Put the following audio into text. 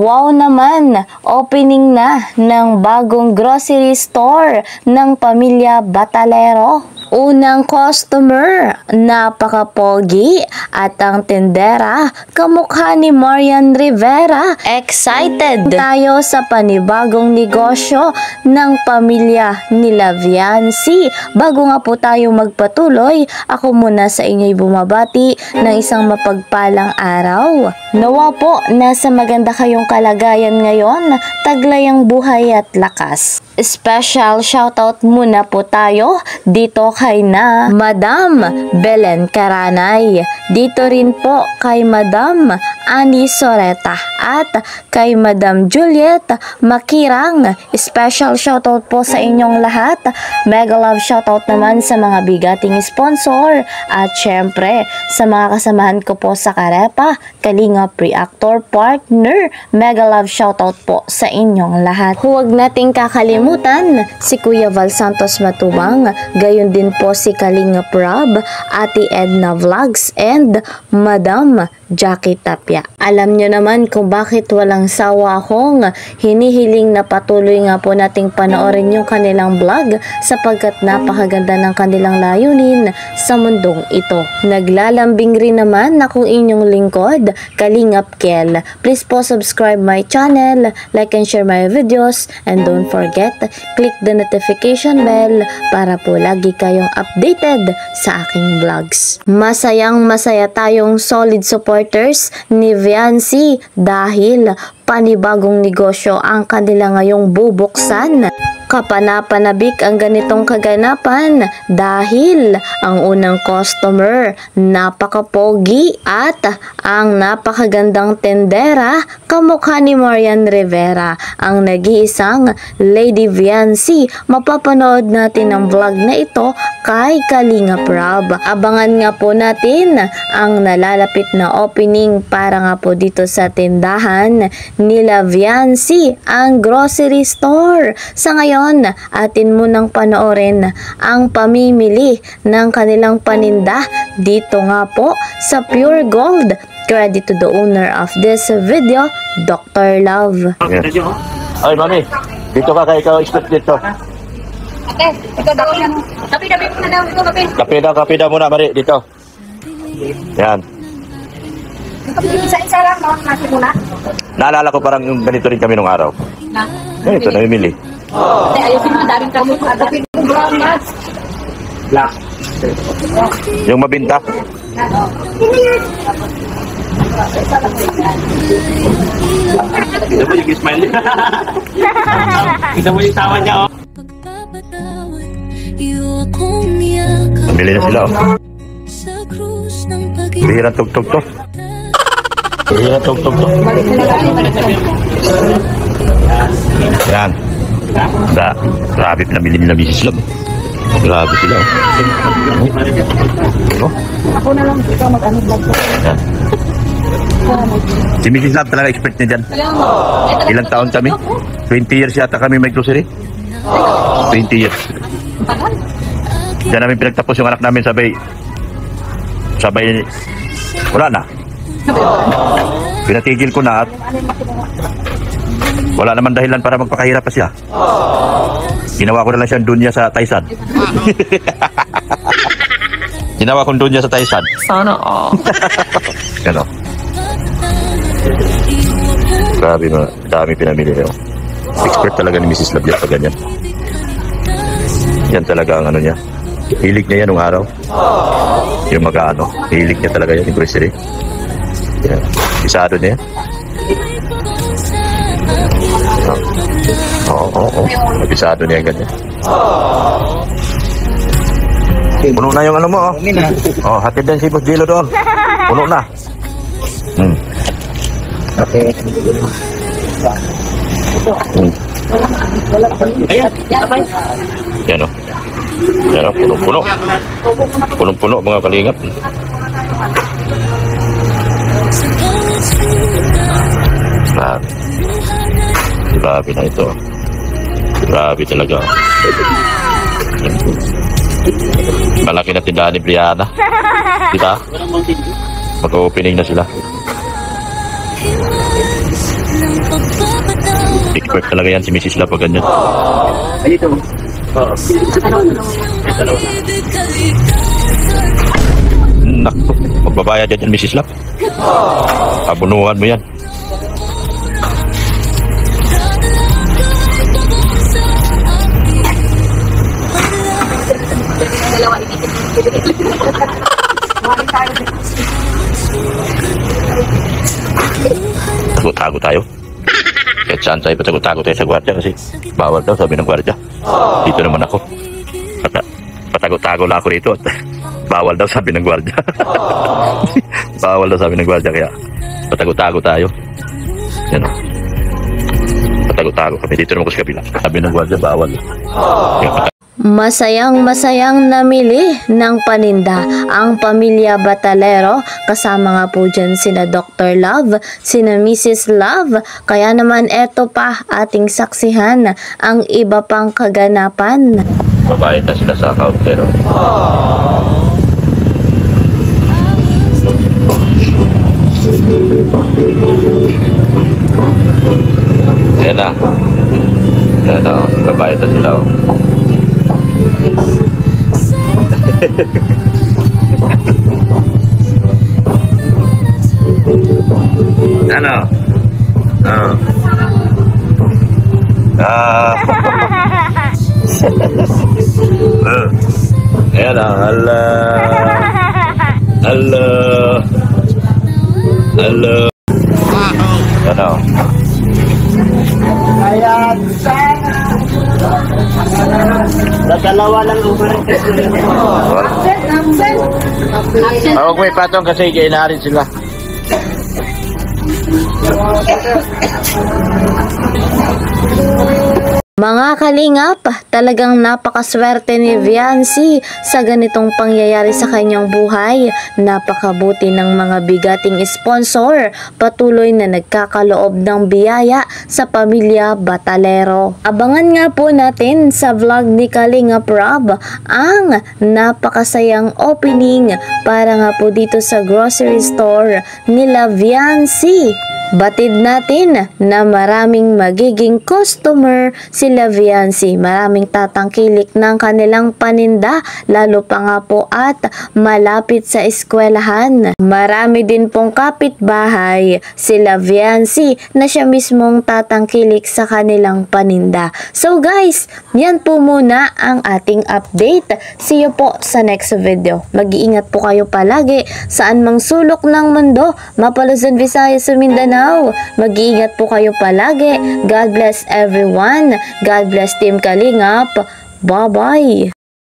Wow naman! Opening na ng bagong grocery store ng pamilya Batalero. Unang customer, napaka-pogi at ang tendera, kamukha ni Marian Rivera. Excited tayo sa panibagong negosyo ng pamilya nila Viancy. Bago nga po tayo magpatuloy, ako muna sa inyo'y bumabati ng isang mapagpalang araw. Nawa po, nasa maganda kayong kalagayan ngayon, taglay ang buhay at lakas. Special shoutout muna po tayo dito kay na Madam Belen Caranay. Dito rin po kay Madam Ani Soreta at kay Madam Juliet Makirang. Special shoutout po sa inyong lahat. Mega love shoutout naman sa mga bigating sponsor at syempre sa mga kasamahan ko po sa Karepa, Kalingap Reactor Partner. Mega love shoutout po sa inyong lahat. Huwag nating kakalimutan si Kuya Val Santos Matubang, gayon din po si Kalingap Rob, Ate Edna Vlogs and Madam Jackie Tapia. Alam nyo naman kung bakit walang sawa akong hinihiling na patuloy nga po nating panoorin yung kanilang vlog sapagkat napakaganda ng kanilang layunin sa mundong ito. Naglalambing rin naman akong inyong lingkod, Kalingap Kel. Please po subscribe my channel, like and share my videos, and don't forget, click the notification bell para po lagi kayong updated sa aking vlogs. Masayang masaya tayong solid supporters ni Viancy dahil panibagong negosyo ang kanila ngayong bubuksan. Kapanapanabik ang ganitong kaganapan dahil ang unang customer, napaka-pogi at ang napakagandang tendera, kamukha ni Marian Rivera, ang nag-iisang Lady Viancy. Mapapanood natin ang vlog na ito kay Kalingap Rob. Abangan nga po natin ang nalalapit na opening para nga po dito sa tindahan nila Viancy, ang grocery store. Sa ngayon, atin munang panoorin ang pamimili ng kanilang paninda dito nga po sa Pure Gold. Credit to the owner of this video, Dr. Love. Ay, mami, dito ka kaya ikaw expert dito. Ate, ito daw yan. Kapi-dapi muna daw ito, kapi. Kapi daw muna, mari, dito. Yan. Isa-isa lang, no? Natin muna. Naalala ko parang yung ganito rin kami nung araw. Na? Ganito, namimili. Ate, ayusin mo, daming kami. Kapi yung brown mas. Black. Yung mabinta. Ito mo yung smile niya. Ito mo yung tawa niya, oh. Namili na sila, oh. Bihirang tugtog to. Bihirang tugtog to. Yan. Grabe pinamili nila Mrs. Love. Grabe sila, oh. Ako na lang ikaw mag-ano vlog ko. Yan. Si Mrs. Love talaga expert niya dyan. Ilang taon kami? 20 years yata kami may grocery. 20 years. Diyan namin pinagtapos yung anak namin sabay wala na. Pinatigil ko na at wala naman dahilan para magpakahirap pa siya. Ginawa ko na lang siyang dunya sa Taisan. Ginawa kong dunya sa Taisan. Sana all. Gano. Grabe mo, dami pinamili niyo. Expert talaga ni Mrs. Love pag ganyan. Yan talaga ang ano niya. Hilig niya yan nung araw. Yung mag-ano. Hilig niya talaga yan yung grocery. Yan. Isado niya yan. Oo. Magisado niya ganyan. Puno na yung ano mo, oh. Oh, hatid din si Boss Jilo doon. Puno na. Okay. Yan, oh. Yan, oh. Puno-puno. Puno-puno mga kalingap. Grabe na ito. Grabe talaga. Malaki na tindahan ni Brianna. Diba? Mag-opening na sila. Expert talaga yan si Mrs. Love pag ganyan. Naku, magbabayad yan Mrs. Love. Abunuhan mo yan. Tago-tago tayo. Kahit saan tayo, patago-tago tayo sa gwardiya kasi bawal daw, sabi ng gwardiya. Dito naman ako. Patago-tago lang ako rito at bawal daw, sabi ng gwardiya. Bawal daw, sabi ng gwardiya, kaya patago-tago tayo. Yan o. Patago-tago kami. Dito naman ako sa kabila. Sabi ng gwardiya, bawal. Kaya Masayang namili ng paninda ang pamilya Batalero, kasama nga po dyan sina Dr. Love, sina Mrs. Love. Kaya naman eto pa ating saksihan ang iba pang kaganapan. babayad na sila sa account pero yan na. Yan na, babayad na sila. Ano? Ayan na, hala. Hala. Hala. Ano? Kaya sa dalawa lang umarin kasi. Huwag may patong kasi kainarin sila. Mga kalingap, talagang napakaswerte ni Viancy sa ganitong pangyayari sa kanyang buhay. Napakabuti ng mga bigating sponsor, patuloy na nagkakaloob ng biyaya sa pamilya Batalero. Abangan nga po natin sa vlog ni Kalingap Rob ang napakasayang opening para nga po dito sa grocery store nila Viancy. Batid natin na maraming magiging customer sila Viancy. Maraming tatangkilik ng kanilang paninda, lalo pa nga po at malapit sa eskwelahan. Marami din pong kapitbahay sila Viancy na siya mismong tatangkilik sa kanilang paninda. So guys, yan po muna ang ating update. See you po sa next video. Mag-iingat po kayo palagi saan mang sulok ng mundo, Mapaluzon, Visayas, Mindanao. Mag-iingat po kayo palagi. God bless everyone. God bless Team Kalingap. Bye-bye.